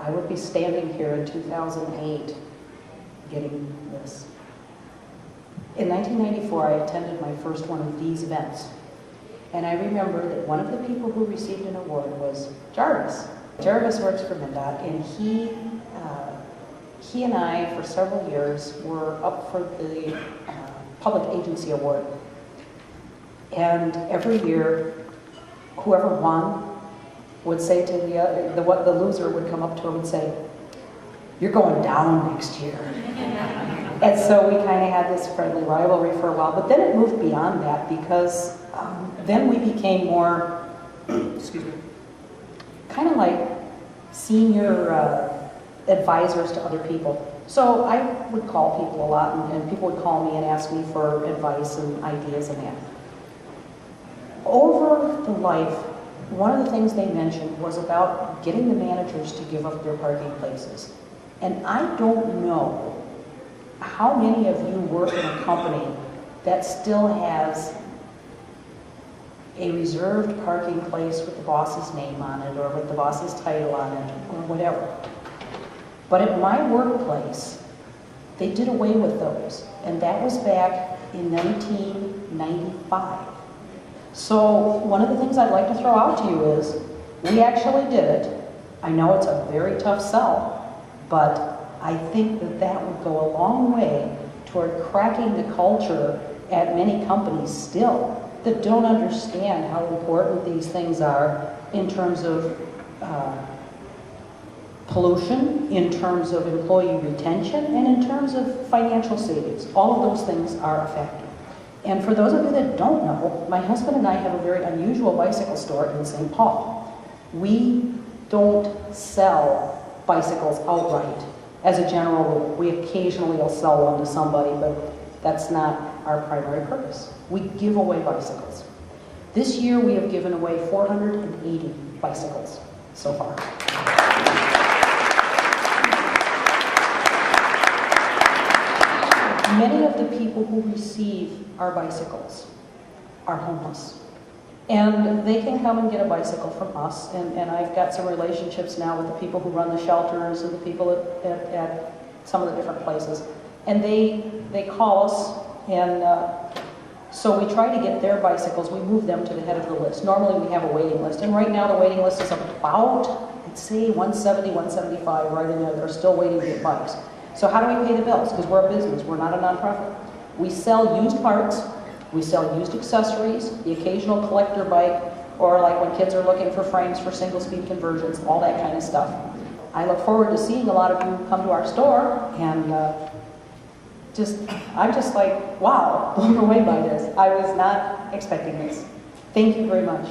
I would be standing here in 2008 getting this. In 1994, I attended my first one of these events. And I remember that one of the people who received an award was Jarvis. Jarvis works for MnDOT, and he and I, for several years, were up for the Public Agency Award. And every year, whoever won would say to the loser would come up to him and say, "You're going down next year." And so we kind of had this friendly rivalry for a while, but then it moved beyond that because then we became more, excuse me, kind of like senior advisors to other people. So I would call people a lot, and people would call me and ask me for advice and ideas and that. Over the life, one of the things they mentioned was about getting the managers to give up their parking places. And I don't know how many of you work in a company that still has a reserved parking place with the boss's name on it or with the boss's title on it or whatever. But at my workplace, they did away with those, and that was back in 1995. So one of the things I'd like to throw out to you is, we actually did it. I know it's a very tough sell, but I think that that would go a long way toward cracking the culture at many companies still that don't understand how important these things are in terms of pollution, in terms of employee retention, and in terms of financial savings. All of those things are a factor. And for those of you that don't know, my husband and I have a very unusual bicycle store in St. Paul. We don't sell bicycles outright as a general rule. We occasionally will sell one to somebody, but that's not our primary purpose. We give away bicycles. This year we have given away 480 bicycles so far. Many of the people who receive our bicycles are homeless. And they can come and get a bicycle from us, and I've got some relationships now with the people who run the shelters and the people at some of the different places. And they call us, and so we try to get their bicycles, we move them to the head of the list. Normally we have a waiting list, and right now the waiting list is about, I'd say 170, 175, right in there. They're still waiting to get bikes. So how do we pay the bills? Because we're a business, we're not a nonprofit. We sell used parts, we sell used accessories, the occasional collector bike, or like when kids are looking for frames for single-speed conversions, all that kind of stuff. I look forward to seeing a lot of you come to our store, and I'm just like, wow, blown away by this. I was not expecting this. Thank you very much.